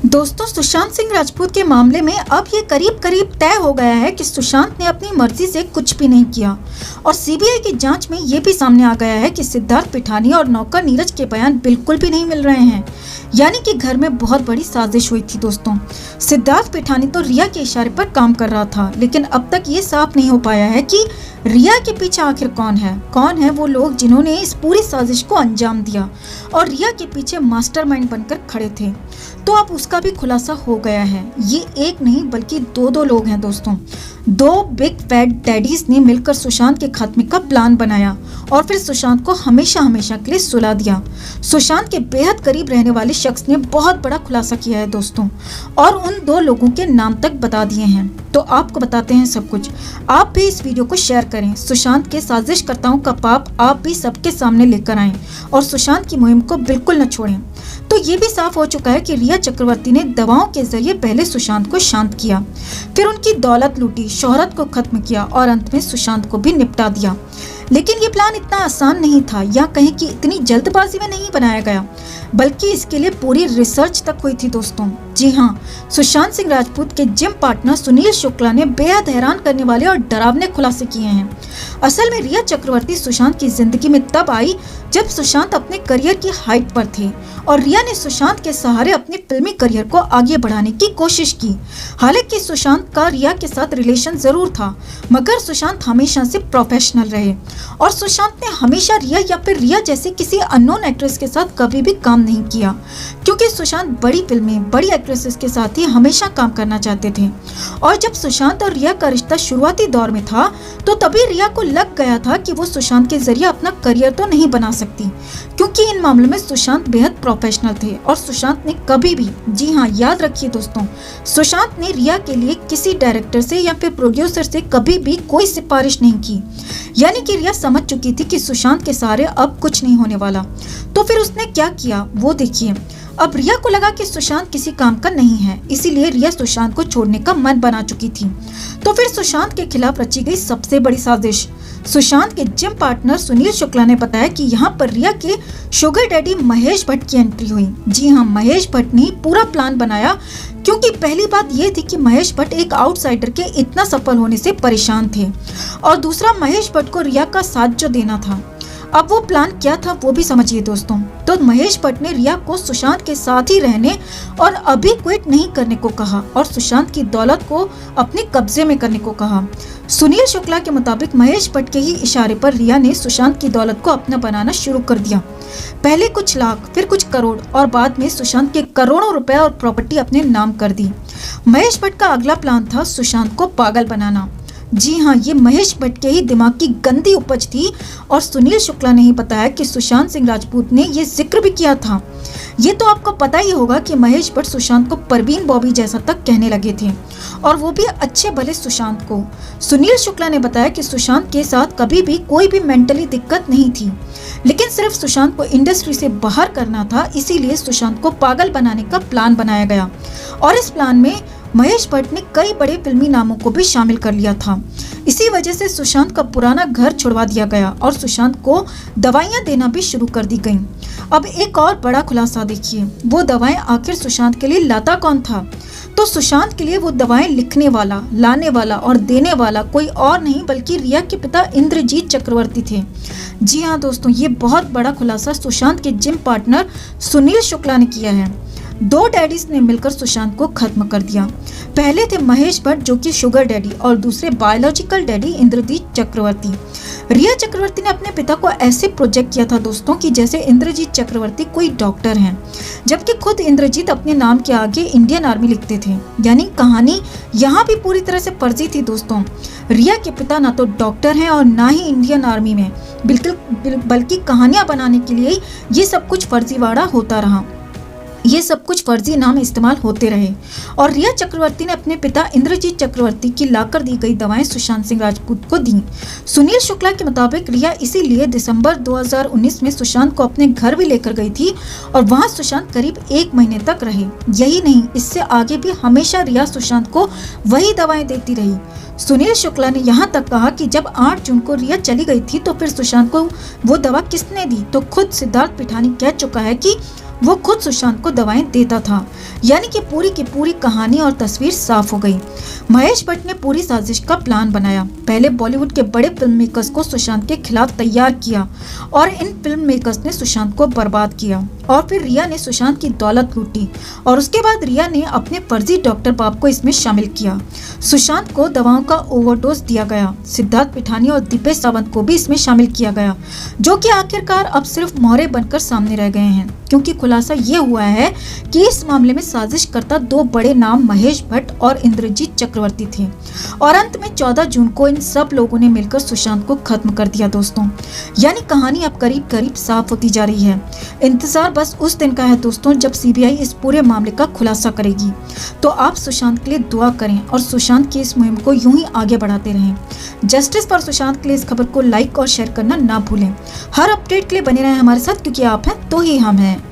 दोस्तों, सुशांत सिंह राजपूत के मामले में अब ये करीब करीब तय हो गया है कि सुशांत ने अपनी मर्जी से कुछ भी नहीं किया और सीबीआई की जांच में ये भी सामने आ गया है कि सिद्धार्थ पिठानी और नौकर नीरज के बयान बिल्कुल भी नहीं मिल रहे हैं। यानी कि घर में बहुत बड़ी साजिश हुई थी। दोस्तों, सिद्धार्थ पिठानी तो रिया के इशारे पर काम कर रहा था, लेकिन अब तक ये साफ नहीं हो पाया है कि रिया के पीछे आखिर कौन है वो लोग जिन्होंने इस पूरी साजिश को अंजाम दिया और रिया के पीछे मास्टरमाइंड बनकर खड़े थे। तो अब उसका भी खुलासा हो गया है। ये एक नहीं बल्कि दो लोग हैं दोस्तों। दो बिग फैट डैडीज ने मिलकर सुशांत के खात्मे का प्लान बनाया और फिर सुशांत को हमेशा के लिए सुला दिया। सुशांत के बेहद करीब रहने वाले शख्स ने बहुत बड़ा खुलासा किया है दोस्तों, और उन दो लोगों के नाम तक बता दिए हैं। तो आपको बताते हैं सब कुछ। आप भी इस वीडियो को शेयर करें। सुशांत के साजिशकर्ताओं का पाप आप भी सबके सामने लेकर आएं और सुशांत की मुहिम को बिल्कुल न छोड़ें। तो ये भी साफ हो चुका है कि रिया चक्रवर्ती ने दवाओं के जरिए पहले सुशांत को शांत किया, फिर उनकी दौलत लूटी, शोहरत को खत्म किया और अंत में सुशांत को भी निपटा दिया। लेकिन ये प्लान इतना आसान नहीं था, या कहें कि इतनी जल्दबाजी में नहीं बनाया गया, बल्कि इसके लिए पूरी रिसर्च तक हुई थी दोस्तों। जी हाँ, सुशांत सिंह राजपूत के जिम पार्टनर सुनील शुक्ला ने बेहद हैरान करने वाले और डरावने खुलासे किए हैं। असल में रिया चक्रवर्ती सुशांत की जिंदगी में तब आई जब सुशांत अपने करियर की हाइट पर थे और रिया ने सुशांत के सहारे अपने फिल्मी करियर को आगे बढ़ाने की कोशिश की। हालांकि सुशांत का रिया के साथ रिलेशन जरूर था, मगर सुशांत हमेशा से प्रोफेशनल रहे और सुशांत ने हमेशा रिया या फिर रिया जैसे किसी अननोन एक्ट्रेस के साथ कभी भी काम नहीं किया, क्योंकि सुशांत बड़ी फिल्में, बड़ी एक्ट्रेसेस के साथ ही हमेशा काम करना चाहते थे। और जब सुशांत और रिया का रिश्ता शुरुआती दौर में था, तो तभी रिया को लग गया था कि वो सुशांत के जरिए अपना करियर तो नहीं बना सकती, क्योंकि इन मामलों में सुशांत बेहद प्रोफेशनल थे और सुशांत ने कभी भी, जी हाँ याद रखिए दोस्तों, सुशांत ने रिया के लिए किसी डायरेक्टर से या फिर प्रोड्यूसर से कभी भी कोई सिफारिश नहीं की। यानी कि रिया समझ चुकी थी कि सुशांत के सहारे अब कुछ नहीं होने वाला। तो फिर उसने क्या किया वो देखिए। अब रिया को लगा कि सुशांत किसी काम का नहीं है, इसीलिए रिया सुशांत को छोड़ने का मन बना चुकी थी। तो फिर सुशांत के खिलाफ रची गई सबसे बड़ी साजिश। सुशांत के जिम पार्टनर सुनील शुक्ला ने बताया कि यहाँ पर रिया के शुगर डैडी महेश भट्ट की एंट्री हुई। जी हाँ, महेश भट्ट ने पूरा प्लान बनाया, क्योंकि पहली बात यह थी कि महेश भट्ट एक आउटसाइडर के इतना सफल होने से परेशान थे, और दूसरा महेश भट्ट को रिया का साथ जो देना था। अब वो प्लान क्या था वो भी समझिए दोस्तों। तो महेश भट्ट ने रिया को सुशांत के साथ ही रहने और अभी क्विट नहीं करने को कहा और सुशांत की दौलत को अपने कब्जे में करने को कहा। सुनील शुक्ला के मुताबिक महेश भट्ट के ही इशारे पर रिया ने सुशांत की दौलत को अपना बनाना शुरू कर दिया। पहले कुछ लाख, फिर कुछ करोड़ और बाद में सुशांत के करोड़ों रुपए और प्रॉपर्टी अपने नाम कर दी। महेश भट्ट का अगला प्लान था सुशांत को पागल बनाना। जी हाँ, ये महेश भट्ट के ही दिमाग की गंदी उपज थी और सुनील शुक्ला ने ही बताया कि सुशांत सिंह राजपूत ने ये जिक्र भी किया था। ये तो आपको पता ही होगा कि महेश भट्ट सुशांत को परवीन बॉबी जैसा तक कहने लगे थे, और वो भी अच्छे भले सुशांत को। सुनील शुक्ला ने बताया कि सुशांत के साथ कभी भी कोई भी मेंटली दिक्कत नहीं थी, लेकिन सिर्फ सुशांत को इंडस्ट्री से बाहर करना था, इसीलिए सुशांत को पागल बनाने का प्लान बनाया गया। और इस प्लान में महेश भट्ट ने कई बड़े फिल्मी नामों को भी शामिल कर लिया था। इसी वजह से सुशांत का पुराना घर छुड़वा दिया गया और सुशांत को दवाइयां देना भी शुरू कर दी गईं। अब एक और बड़ा खुलासा देखिए, वो दवाएं आखिर सुशांत के लिए लाता कौन था? तो सुशांत के लिए वो दवाएं लिखने वाला, लाने वाला और देने वाला कोई और नहीं बल्कि रिया के पिता इंद्रजीत चक्रवर्ती थे। जी हाँ दोस्तों, ये बहुत बड़ा खुलासा सुशांत के जिम पार्टनर सुनील शुक्ला ने किया है। दो डैडीज ने मिलकर सुशांत को खत्म कर दिया। पहले थे महेश भट्ट जो कि शुगर डैडी, और दूसरे बायोलॉजिकल डैडी इंद्रजीत चक्रवर्ती। रिया चक्रवर्ती ने अपने पिता को ऐसे प्रोजेक्ट किया था दोस्तों कि जैसे इंद्रजीत चक्रवर्ती कोई डॉक्टर हैं, जबकि खुद इंद्रजीत अपने नाम के आगे इंडियन आर्मी लिखते थे। यानी कहानी यहाँ भी पूरी तरह से फर्जी थी दोस्तों। रिया के पिता ना तो डॉक्टर हैं और ना ही इंडियन आर्मी में, बल्कि कहानियां बनाने के लिए ये सब कुछ फर्जीवाड़ा होता रहा। ये सब कुछ फर्जी नाम इस्तेमाल होते रहे और रिया चक्रवर्ती ने अपने पिता इंद्रजीत चक्रवर्ती की लाकर दी गई दवाएं सुशांत सिंह राजपूत को दी। सुनील शुक्ला के मुताबिक रिया इसीलिए दिसंबर 2019 में सुशांत को अपने घर भी लेकर गई थी और वहां सुशांत करीब 1 महीने तक रहे। यही नहीं, इससे आगे भी हमेशा रिया सुशांत को वही दवाएं देती रही। सुनील शुक्ला ने यहाँ तक कहा कि जब 8 जून को रिया चली गई थी तो फिर सुशांत को वो दवा किसने दी? तो खुद सिद्धार्थ पिठानी कह चुका है कि वो खुद सुशांत को दवाएं देता था। यानी कि पूरी की पूरी कहानी और तस्वीर साफ हो गई। महेश भट्ट ने पूरी साजिश का प्लान बनाया। पहले बॉलीवुड के बड़े फिल्म मेकर्स को सुशांत के खिलाफ तैयार किया और इन फिल्म मेकर्स ने सुशांत को बर्बाद किया। और फिर रिया ने सुशांत की दौलत लूटी और उसके बाद रिया ने अपने फर्जी डॉक्टर बाप को इसमें शामिल किया। सुशांत को दवाओं का ओवरडोज दिया गया। सिद्धार्थ पिठानी और दीपेश सावंत को भी इसमें शामिल किया गया, जो कि आखिरकार अब सिर्फ मोहरे बनकर सामने रह गए हैं, क्योंकि खुलासा ये हुआ है कि इस मामले में साजिश करता दो बड़े नाम महेश भट्ट और इंद्रजीत चक्रवर्ती थे। और अंत में 14 जून को इन सब लोगों ने मिलकर सुशांत को खत्म कर दिया दोस्तों। यानी कहानी अब करीब करीब साफ होती जा रही है। इंतजार बस उस दिन का है दोस्तों जब सीबीआई इस पूरे मामले का खुलासा करेगी। तो आप सुशांत के लिए दुआ करें और सुशांत की इस मुहिम को यूं ही आगे बढ़ाते रहें। जस्टिस फॉर सुशांत के लिए इस खबर को लाइक और शेयर करना ना भूलें। हर अपडेट के लिए बने रहें हमारे साथ, क्योंकि आप हैं तो ही हम हैं।